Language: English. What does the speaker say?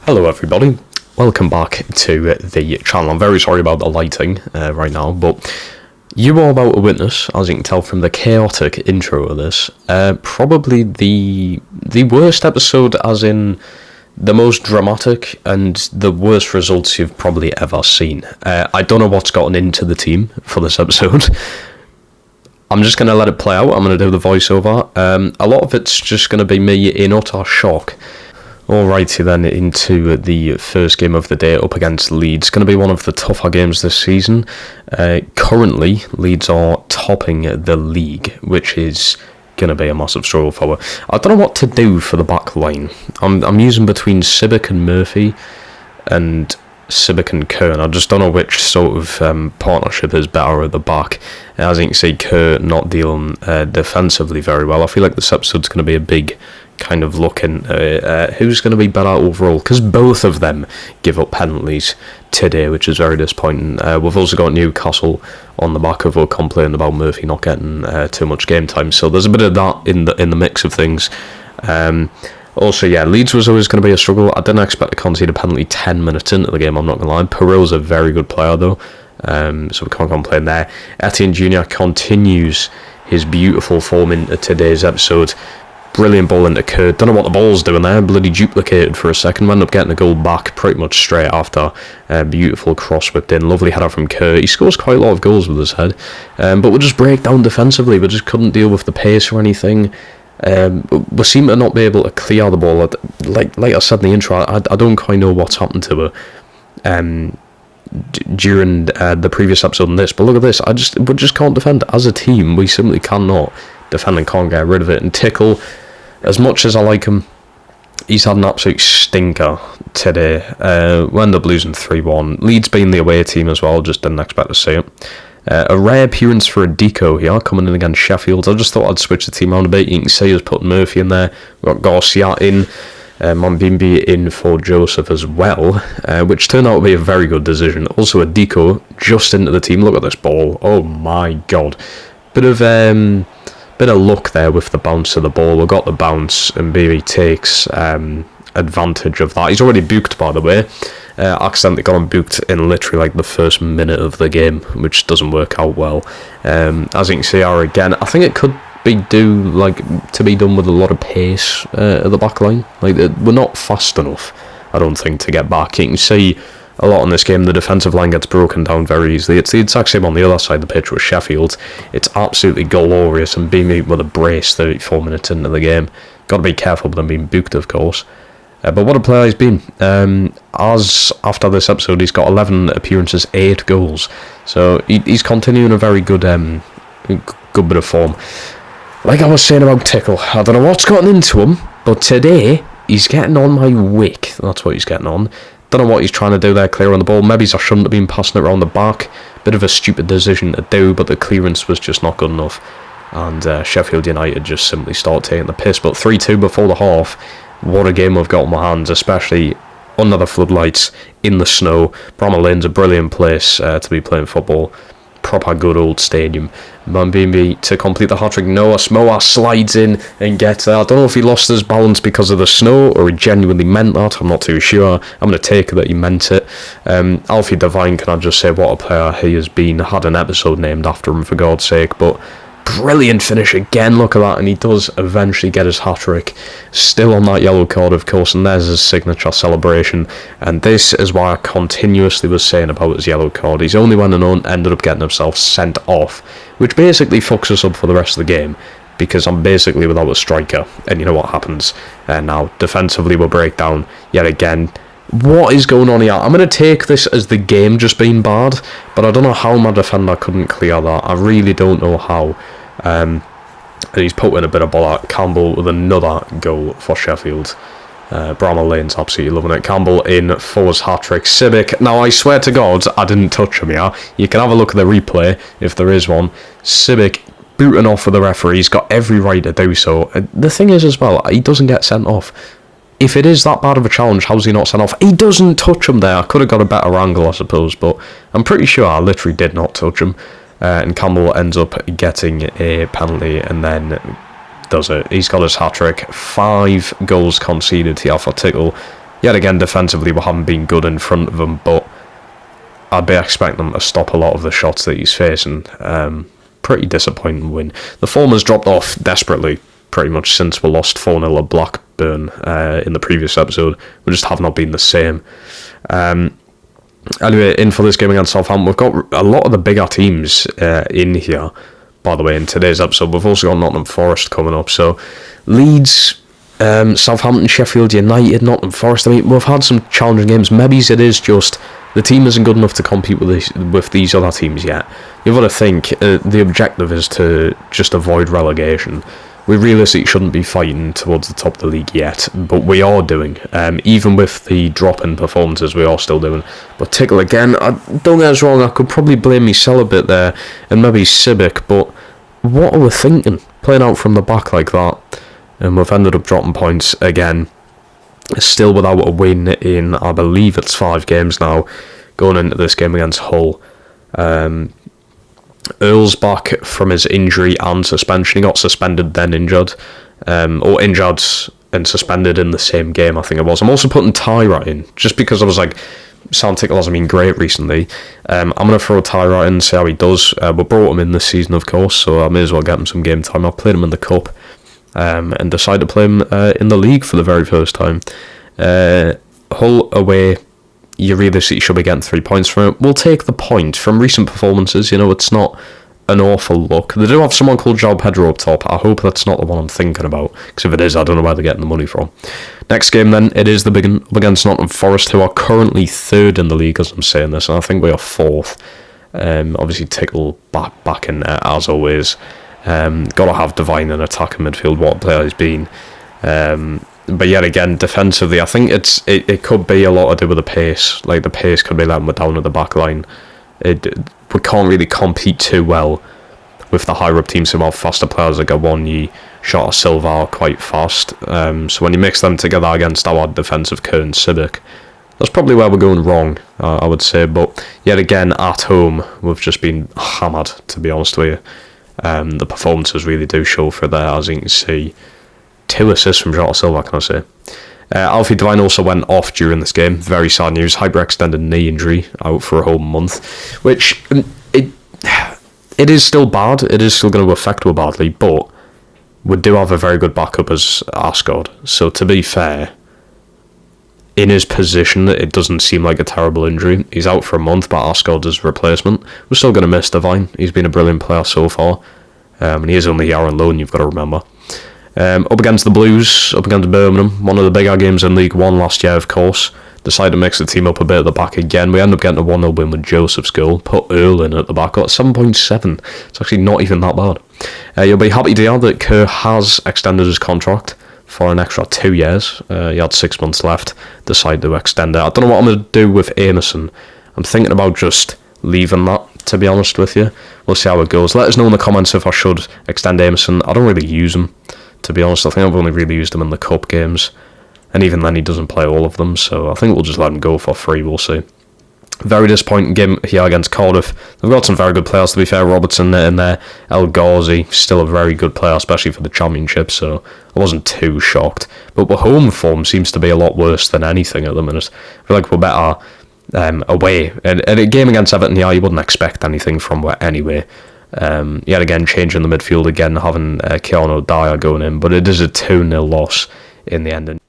Hello everybody, welcome back to the channel. I'm very sorry about the lighting right now, but you are about to witness, as you can tell from the chaotic intro of this, probably the worst episode, as in the most dramatic and the worst results you've probably ever seen. I don't know what's gotten into the team for this episode. I'm just going to let it play out. I'm going to do the voiceover. A lot of it's just going to be me in utter shock. Alrighty then, into the first game of the day up against Leeds. Going to be one of the tougher games this season. Currently, Leeds are topping the league, which is going to be a massive struggle for her. I don't know what to do for the back line. I'm using between Sibic and Murphy and Sibic and Kern. I just don't know which sort of partnership is better at the back. As you can see, Kerr not dealing defensively very well. I feel like this episode's going to be a big kind of looking who's going to be better overall, because both of them give up penalties today, which is very disappointing. We've also got Newcastle on the back of a complaint about Murphy not getting too much game time, so there's a bit of that in the mix of things. Also, yeah, Leeds was always going to be a struggle. I didn't expect to concede a penalty 10 minutes into the game, I'm not going to lie. Perot's a very good player though, so we can't complain there. Etienne Jr. continues his beautiful form into today's episode. Brilliant ball into Kerr. Don't know what the ball's doing there. Bloody duplicated for a second. Ended up getting a goal back pretty much straight after. Beautiful cross whipped in. Lovely header from Kerr. He scores quite a lot of goals with his head. But we'll just break down defensively. We just couldn't deal with the pace or anything. We seem to not be able to clear the ball. Like I said in the intro, I don't quite know what's happened to her during the previous episode and this. But look at this. We just can't defend. As a team, we simply cannot defend and can't get rid of it. And Tickle, as much as I like him, he's had an absolute stinker today. We ended up losing 3-1. Leeds being the away team as well, just didn't expect to see it. A rare appearance for a Deco here, coming in against Sheffield. I just thought I'd switch the team around a bit. You can see us putting Murphy in there. We've got Garcia in, Mambimbi in for Joseph as well, which turned out to be a very good decision. Also a Deco just into the team. Look at this ball. Oh my god. Bit of luck there with the bounce of the ball. We got the bounce and Beery takes advantage of that. He's already booked, by the way. Accidentally got him booked in literally like the first minute of the game, which doesn't work out well. As you can see, again, I think it could be to be done with a lot of pace at the back line. Like, we're not fast enough, I don't think, to get back. You can see a lot in this game, the defensive line gets broken down very easily. It's the exact same on the other side of the pitch with Sheffield. It's absolutely glorious, and being with a brace 34 minutes into the game. Got to be careful with him being booked, of course. But what a player he's been. As after this episode, he's got 11 appearances, 8 goals. So he's continuing a very good bit of form. Like I was saying about Tickle, I don't know what's gotten into him, but today he's getting on my wick. That's what he's getting on. Don't know what he's trying to do there, clear on the ball. Maybe I shouldn't have been passing it around the back. Bit of a stupid decision to do, but the clearance was just not good enough. And Sheffield United just simply start taking the piss. But 3-2 before the half. What a game we've got on my hands, especially under the floodlights, in the snow. Bramall Lane's a brilliant place to be playing football. Proper good old stadium. Mambimbi to complete the hat-trick. Noah Smoa slides in and gets there. I don't know if he lost his balance because of the snow or he genuinely meant that. I'm not too sure. I'm going to take it that he meant it. Alfie Devine, can I just say what a player he has been. Had an episode named after him, for God's sake. But brilliant finish again, look at that, and he does eventually get his hat-trick. Still on that yellow card, of course, and there's his signature celebration. And this is why I continuously was saying about his yellow card. He's only went and ended up getting himself sent off, which basically fucks us up for the rest of the game, because I'm basically without a striker. And you know what happens now. Defensively, we'll break down yet again. What is going on here? I'm going to take this as the game just being bad, but I don't know how my defender couldn't clear that. I really don't know how. And he's put in a bit of bollock. Campbell with another goal for Sheffield. Bramall Lane's absolutely loving it. Campbell in for his hat-trick. Sibic. Now, I swear to God, I didn't touch him here. You can have a look at the replay, if there is one. Sibic booting off with the referee. He's got every right to do so. The thing is, as well, he doesn't get sent off. If it is that bad of a challenge, how's he not sent off? He doesn't touch him there. I could have got a better angle, I suppose, but I'm pretty sure I literally did not touch him. And Campbell ends up getting a penalty and then does it. He's got his hat-trick. 5 goals conceded here for Tickle. yet again, defensively, we haven't been good in front of him, but I'd be expecting him to stop a lot of the shots that he's facing. Pretty disappointing win. The form has dropped off desperately, pretty much since we lost 4-0 at Blackburn in the previous episode. We just have not been the same. Anyway, in for this game against Southampton, we've got a lot of the bigger teams in here, by the way, in today's episode. We've also got Nottingham Forest coming up, so Leeds, Southampton, Sheffield United, Nottingham Forest. I mean, we've had some challenging games. Maybe it is just the team isn't good enough to compete with these other teams yet. You've got to think the objective is to just avoid relegation. We realistically shouldn't be fighting towards the top of the league yet, but we are doing. Even with the drop in performances, we are still doing. But Tickle again, don't get us wrong, I could probably blame myself a bit there, and maybe Civic, but what are we thinking? Playing out from the back like that, and we've ended up dropping points again. Still without a win in, I believe it's 5 games now, going into this game against Hull. Earl's back from his injury and suspension. He got suspended, then injured. Or injured and suspended in the same game, I think it was. I'm also putting Tyra in, just because I was like, Sam Tickle hasn't been great recently. I'm going to throw Tyra in and see how he does. We brought him in this season, of course, so I may as well get him some game time. I played him in the Cup, and decided to play him in the league for the very first time. Hull away, you realistically should be getting 3 points from it. We'll take the point from recent performances. You know, it's not an awful look. They do have someone called João Pedro up top. I hope that's not the one I'm thinking about, because if it is, I don't know where they're getting the money from. Next game then, it is the big one against Nottingham Forest, who are currently 3rd in the league as I'm saying this, and I think we are 4th. Obviously Tickle back in there as always. Got to have Divine in attacking midfield, what a player he's been. But yet again, defensively, I think it could be a lot to do with the pace. Like, the pace could be letting us down at the back line. We can't really compete too well with the higher up teams who have faster players like Awoniyi, Shota Silva are quite fast. So when you mix them together against our defensive core and Civic, that's probably where we're going wrong, I would say. But yet again, at home, we've just been hammered, to be honest with you. The performances really do show for there, as you can see. 2 assists from Shota Silva, can I say. Alfie Devine also went off during this game. Very sad news. Hyperextended knee injury, out for a whole month. Which, it is still bad. It is still going to affect us badly. But we do have a very good backup as Ascot. So to be fair, in his position, it doesn't seem like a terrible injury. He's out for a month, but Ascot is replacement. We're still going to miss Devine. He's been a brilliant player so far. And he is only here on loan, you've got to remember. Up against the Blues, up against Birmingham, one of the bigger games in League One last year, of course. Decided to mix the team up a bit at the back again. We end up getting a 1-0 win with Joseph's goal. Put Earl in at the back, got 7.7. It's actually not even that bad. You'll be happy to hear that Kerr has extended his contract for an extra 2 years. He had 6 months left, decided to extend it. I don't know what I'm going to do with Amerson. I'm thinking about just leaving that, to be honest with you. We'll see how it goes. Let us know in the comments if I should extend Amerson. I don't really use him, to be honest. I think I've only really used him in the Cup games, and even then he doesn't play all of them, so I think we'll just let him go for free, we'll see. Very disappointing game here against Cardiff. They've got some very good players, to be fair. Robertson in there, El Ghazi, still a very good player, especially for the Championship, so I wasn't too shocked. But the home form seems to be a lot worse than anything at the minute. I feel like we're better away. And a game against Everton, yeah, you wouldn't expect anything from it anyway. Yet again, changing the midfield again, having Keanu Dyer going in, but it is a 2-0 loss in the end.